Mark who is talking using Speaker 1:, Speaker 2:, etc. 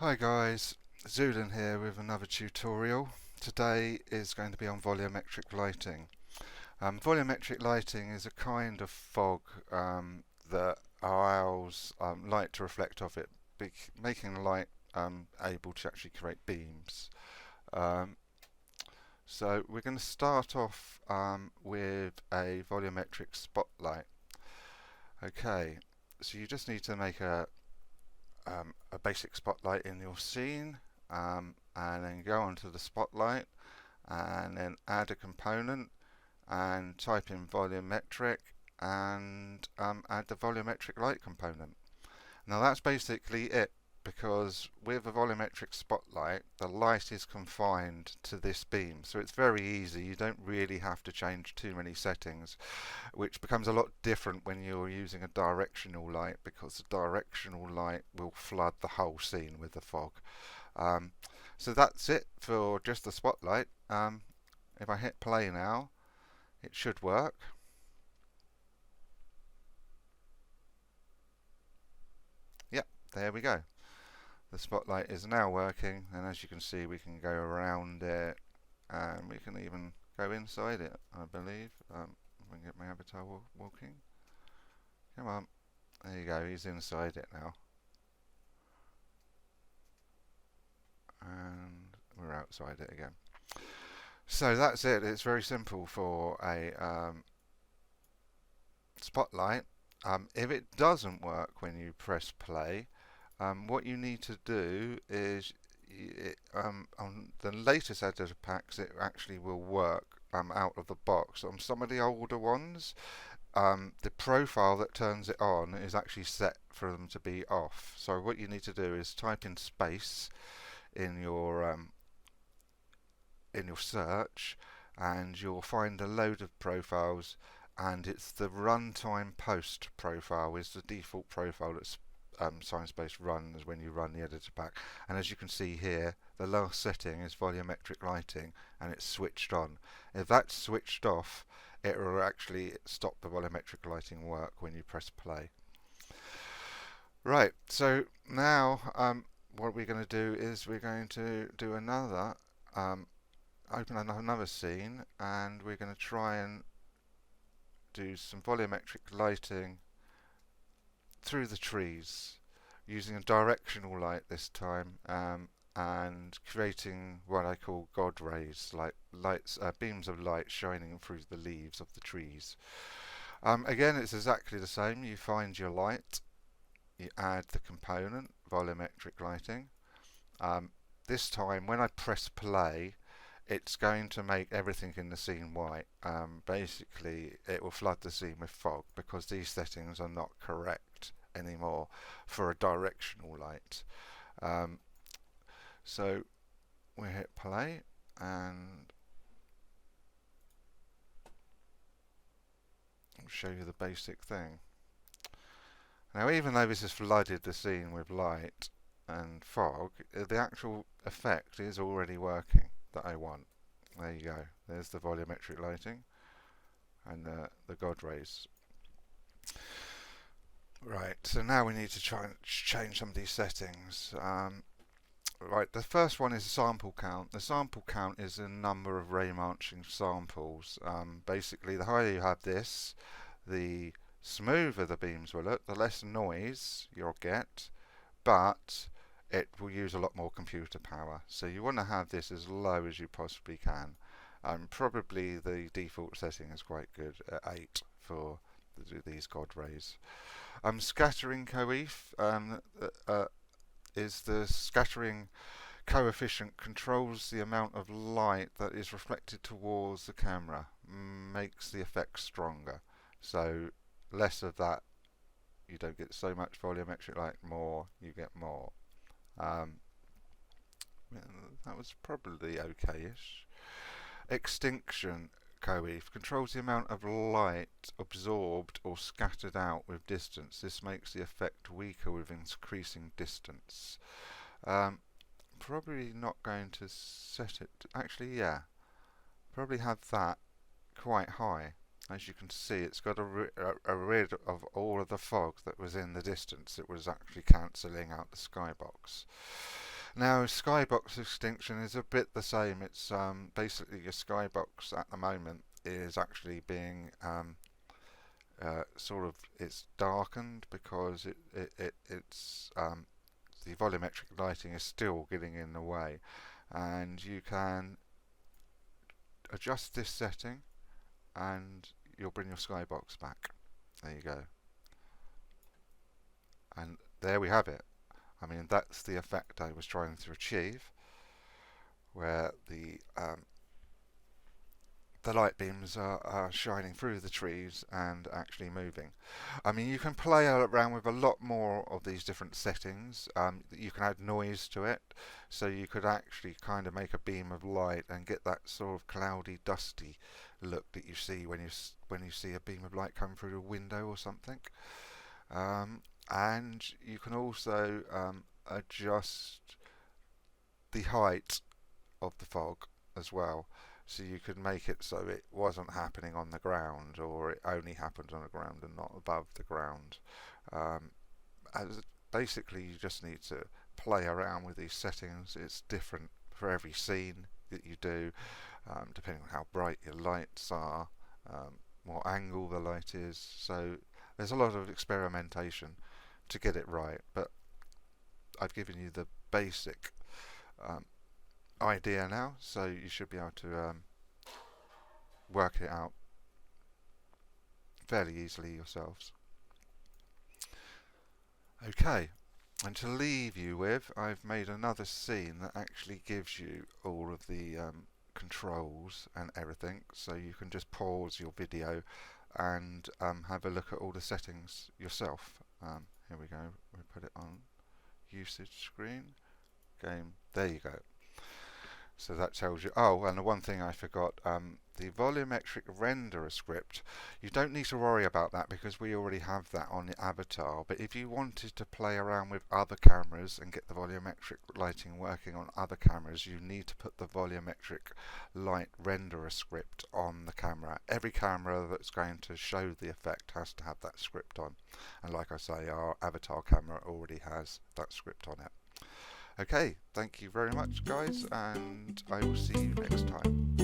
Speaker 1: Hi guys, Xulain here with another tutorial. Today is going to be on volumetric lighting. Volumetric lighting is a kind of fog that allows light to reflect off it, making the light able to actually create beams. Um, so we're going to start off with a volumetric spotlight. Okay, so you just need to make a basic spotlight in your scene, and then go onto the spotlight and then add a component and type in volumetric and add the volumetric light component. Now that's basically it, because with a volumetric spotlight the light is confined to this beam, so it's very easy. You don't really have to change too many settings, which becomes a lot different when you're using a directional light, because the directional light will flood the whole scene with the fog. So that's it for just the spotlight. If I hit play now, it should work. Yep, there we go. The spotlight is now working, and as you can see we can go around it and we can even go inside it, I believe. If I can get my avatar walking. Come on. There you go, he's inside it now. And we're outside it again. So that's it. It's very simple for a spotlight. If it doesn't work when you press play, what you need to do is, on the latest editor packs it actually will work out of the box. On some of the older ones, the profile that turns it on is actually set for them to be off. So what you need to do is type in space in your search, and you'll find a load of profiles, and it's the runtime post profile is the default profile that's Sinespace runs when you run the editor pack. And as you can see here, the last setting is volumetric lighting, and it's switched on. If that's switched off, it will actually stop the volumetric lighting work when you press play. Right, so now what we're going to do is we're going to do another open another scene, and we're going to try and do some volumetric lighting through the trees using a directional light this time, and creating what I call God rays, like beams of light shining through the leaves of the trees. Again, it's exactly the same. You find your light, you add the component volumetric lighting. This time when I press play, it's going to make everything in the scene white. Basically it will flood the scene with fog, because these settings are not correct anymore for a directional light. So we hit play, and I'll show you the basic thing. Now, even though this has flooded the scene with light and fog, the actual effect is already working that I want. There you go. There's the volumetric lighting and the God rays. Right, so now we need to try and change some of these settings. Right, the first one is sample count. The sample count is the number of ray marching samples. Basically, the higher you have this, the smoother the beams will look, the less noise you'll get, but it will use a lot more computer power. So you want to have this as low as you possibly can. Probably the default setting is quite good at 8 for these God rays. Scattering coef is the scattering coefficient, controls the amount of light that is reflected towards the camera, makes the effect stronger. So less of that, you don't get so much volumetric light. More, you get more. That was probably okay-ish. Extinction coef controls the amount of light absorbed or scattered out with distance. This makes the effect weaker with increasing distance. Probably not going to set it. Actually, yeah, probably have that quite high. As you can see, it's got a rid of all of the fog that was in the distance. It was actually cancelling out the skybox. Now, skybox extinction is a bit the same. It's basically your skybox at the moment is actually being sort of it's darkened because it's the volumetric lighting is still getting in the way, and you can adjust this setting and you'll bring your skybox back. There you go, and there we have it. I mean, that's the effect I was trying to achieve, where the light beams are shining through the trees and actually moving. I mean, you can play around with a lot more of these different settings. You can add noise to it, so you could actually kind of make a beam of light and get that sort of cloudy, dusty look that you see when you see a beam of light come through a window or something. And you can also adjust the height of the fog as well. So you could make it so it wasn't happening on the ground, or it only happened on the ground and not above the ground. As basically, you just need to play around with these settings. It's different for every scene that you do, depending on how bright your lights are, what angle the light is. So there's a lot of experimentation to get it right, but I've given you the basic idea now, so you should be able to work it out fairly easily yourselves. Okay, and to leave you with, I've made another scene that actually gives you all of the controls and everything, so you can just pause your video and have a look at all the settings yourself. Here we go, we put it on usage screen, game, there you go. So that tells you, oh, and the one thing I forgot, the volumetric renderer script, you don't need to worry about that because we already have that on the avatar, but if you wanted to play around with other cameras and get the volumetric lighting working on other cameras, you need to put the volumetric light renderer script on the camera. Every camera that's going to show the effect has to have that script on, and like I say, our avatar camera already has that script on it. Okay, thank you very much guys, and I will see you next time.